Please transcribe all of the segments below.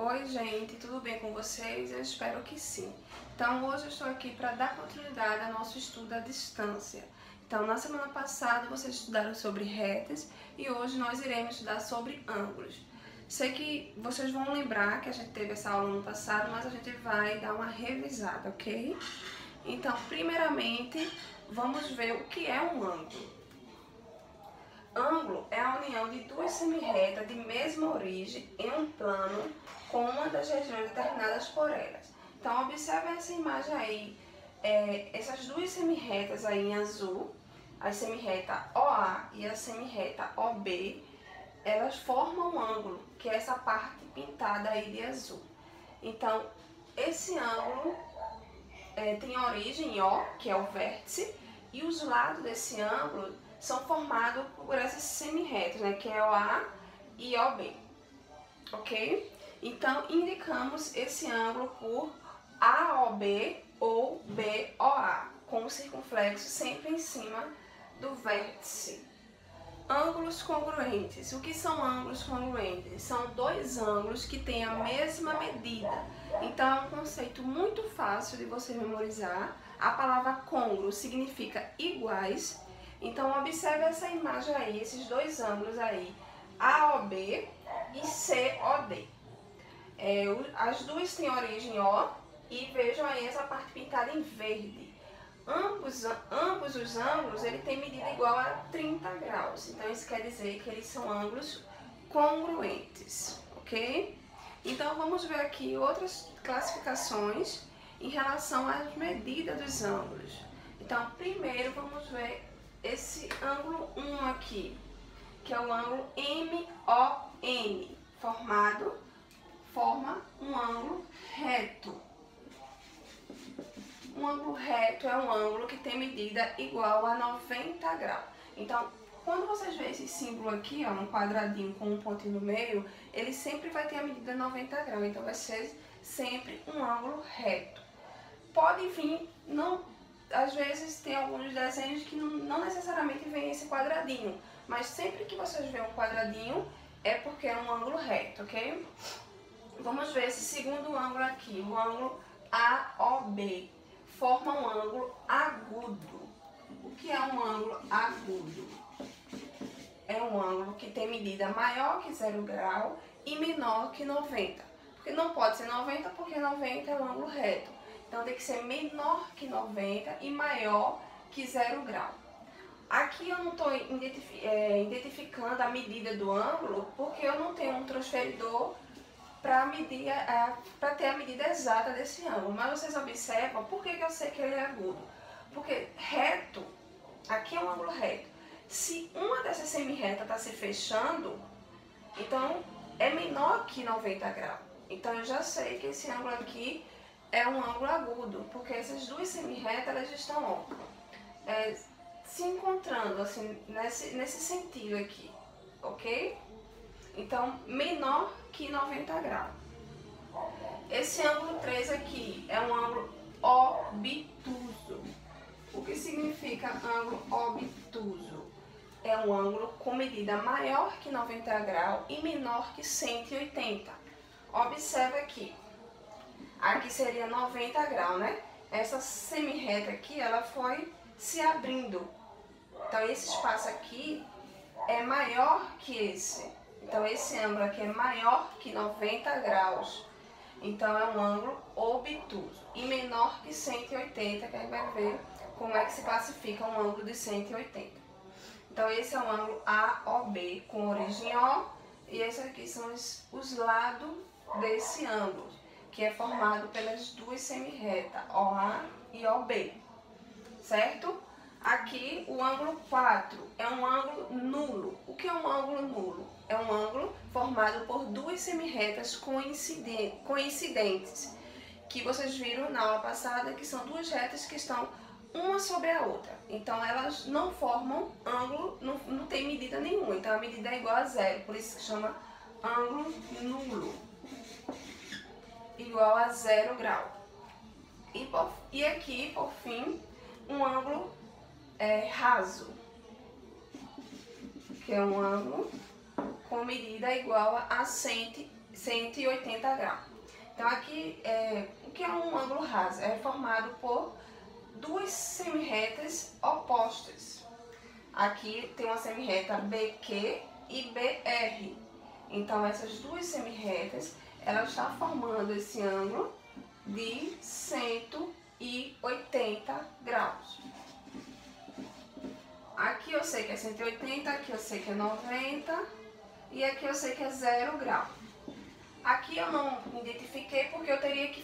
Oi gente, tudo bem com vocês? Eu espero que sim. Então hoje eu estou aqui para dar continuidade ao nosso estudo à distância. Então na semana passada vocês estudaram sobre retas e hoje nós iremos estudar sobre ângulos. Sei que vocês vão lembrar que a gente teve essa aula no passado, mas a gente vai dar uma revisada, ok? Então primeiramente vamos ver o que é um ângulo. Ângulo é a união de duas semirretas de mesma origem em um plano com uma das regiões determinadas por elas. Então, observe essa imagem aí, essas duas semirretas aí em azul, a semirreta OA e a semirreta OB, elas formam um ângulo, que é essa parte pintada aí de azul. Então, esse ângulo tem origem em O, que é o vértice, e os lados desse ângulo são formados por essas semirretas, né, que é OA e OB, ok? Então, indicamos esse ângulo por AOB ou BOA, com o circunflexo sempre em cima do vértice. Ângulos congruentes. O que são ângulos congruentes? São dois ângulos que têm a mesma medida. Então, é um conceito muito fácil de você memorizar. A palavra côngruo significa iguais. Então, observe essa imagem aí, esses dois ângulos aí, AOB e COD. As duas têm origem O e vejam aí essa parte pintada em verde. Ambos os ângulos ele tem medida igual a 30 graus. Então, isso quer dizer que eles são ângulos congruentes, ok? Então, vamos ver aqui outras classificações em relação às medidas dos ângulos. Então, primeiro vamos ver esse ângulo 1 aqui, que é o ângulo MON, forma um ângulo reto. Um ângulo reto é um ângulo que tem medida igual a 90 graus. Então, quando vocês verem esse símbolo aqui, ó, um quadradinho com um pontinho no meio, ele sempre vai ter a medida 90 graus. Então, vai ser sempre um ângulo reto. Pode vir, às vezes tem alguns desenhos que não necessariamente vem esse quadradinho, mas sempre que vocês verem um quadradinho é porque é um ângulo reto, ok? Vamos ver esse segundo ângulo aqui, o ângulo AOB, forma um ângulo agudo. O que é um ângulo agudo? É um ângulo que tem medida maior que 0 grau e menor que 90. Porque não pode ser 90 porque 90 é um ângulo reto. Então, tem que ser menor que 90 e maior que 0 grau. Aqui eu não estou identificando a medida do ângulo porque eu não tenho um transferidor para ter a medida exata desse ângulo. Mas vocês observam, por que eu sei que ele é agudo? Porque reto, aqui é um ângulo reto. Se uma dessas semirretas está se fechando, então é menor que 90 graus. Então, eu já sei que esse ângulo aqui é um ângulo agudo, porque essas duas semirretas elas estão se encontrando assim, nesse sentido aqui, ok? Então, menor que 90 graus. Esse ângulo 3 aqui é um ângulo obtuso. O que significa ângulo obtuso? É um ângulo com medida maior que 90 graus e menor que 180. Observe aqui. Aqui seria 90 graus, né? Essa semirreta aqui, ela foi se abrindo. Então, esse espaço aqui é maior que esse. Então, esse ângulo aqui é maior que 90 graus. Então, é um ângulo obtuso. E menor que 180, que a gente vai ver como é que se classifica um ângulo de 180. Então, esse é o ângulo AOB com origem O. E esses aqui são os lados desse ângulo, que é formado pelas duas semirretas, OA e OB, certo? Aqui, o ângulo 4 é um ângulo nulo. O que é um ângulo nulo? É um ângulo formado por duas semirretas coincidentes, que vocês viram na aula passada, que são duas retas que estão uma sobre a outra. Então, elas não formam ângulo, não tem medida nenhuma. Então, a medida é igual a zero, por isso que chama ângulo nulo. Igual a 0 grau. E aqui, por fim, um ângulo raso, que é um ângulo com medida igual a 180 180 graus. Então aqui, o que é um ângulo raso? É formado por duas semirretas opostas. Aqui tem uma semirreta BQ e BR. Então essas duas semirretas, elas estão formando esse ângulo de 180 graus. Aqui eu sei que é 180, aqui eu sei que é 90 e aqui eu sei que é 0 grau. Aqui eu não identifiquei porque eu teria que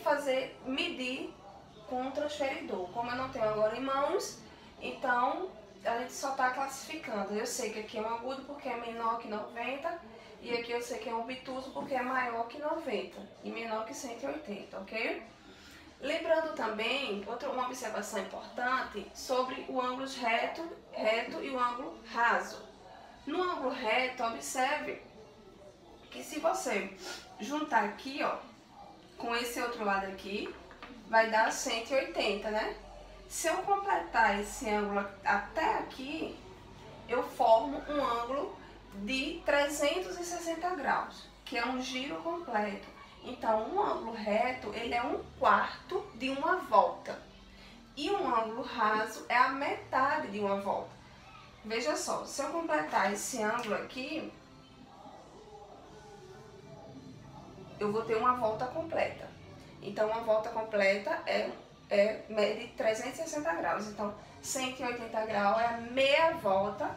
medir com o transferidor. Como eu não tenho agora em mãos, então a gente só está classificando. Eu sei que aqui é um agudo porque é menor que 90 e aqui eu sei que é um obtuso porque é maior que 90 e menor que 180, ok? Lembrando também, uma observação importante sobre o ângulo reto e o ângulo raso. No ângulo reto, observe que se você juntar aqui, ó, com esse outro lado aqui, vai dar 180, né? Se eu completar esse ângulo até aqui, eu formo um ângulo de 360 graus, que é um giro completo. Então, um ângulo reto, ele é 1/4 de uma volta. E um ângulo raso é a metade de uma volta. Veja só, se eu completar esse ângulo aqui, eu vou ter uma volta completa. Então, uma volta completa mede 360 graus. Então, 180 graus é a meia volta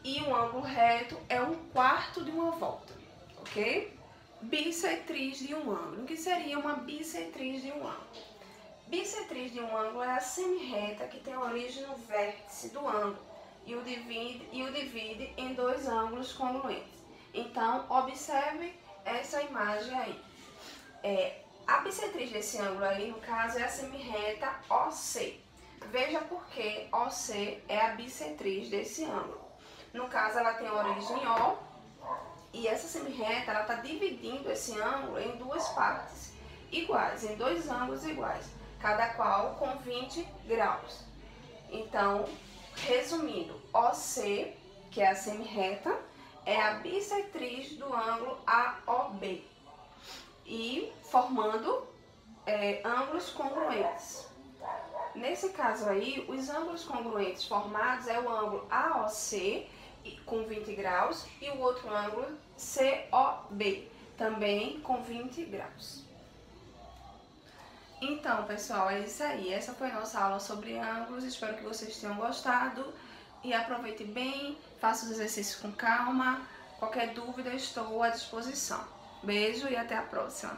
e um ângulo reto é 1/4 de uma volta, ok? Bissetriz de um ângulo. O que seria uma bissetriz de um ângulo? Bissetriz de um ângulo é a semirreta que tem origem no vértice do ângulo e o divide em dois ângulos congruentes. Então, observe essa imagem aí. A bissetriz desse ângulo aí, no caso, é a semirreta OC. Veja por que OC é a bissetriz desse ângulo. No caso, ela tem origem em O. E essa semirreta, ela está dividindo esse ângulo em duas partes iguais, em dois ângulos iguais, cada qual com 20 graus. Então, resumindo, OC, que é a semirreta, é a bissetriz do ângulo AOB e formando ângulos congruentes. Nesse caso aí, os ângulos congruentes formados é o ângulo AOC, com 20 graus, e o outro ângulo COB, também com 20 graus. Então, pessoal, é isso aí. Essa foi a nossa aula sobre ângulos. Espero que vocês tenham gostado e aproveite bem, faça os exercícios com calma. Qualquer dúvida, estou à disposição. Beijo e até a próxima.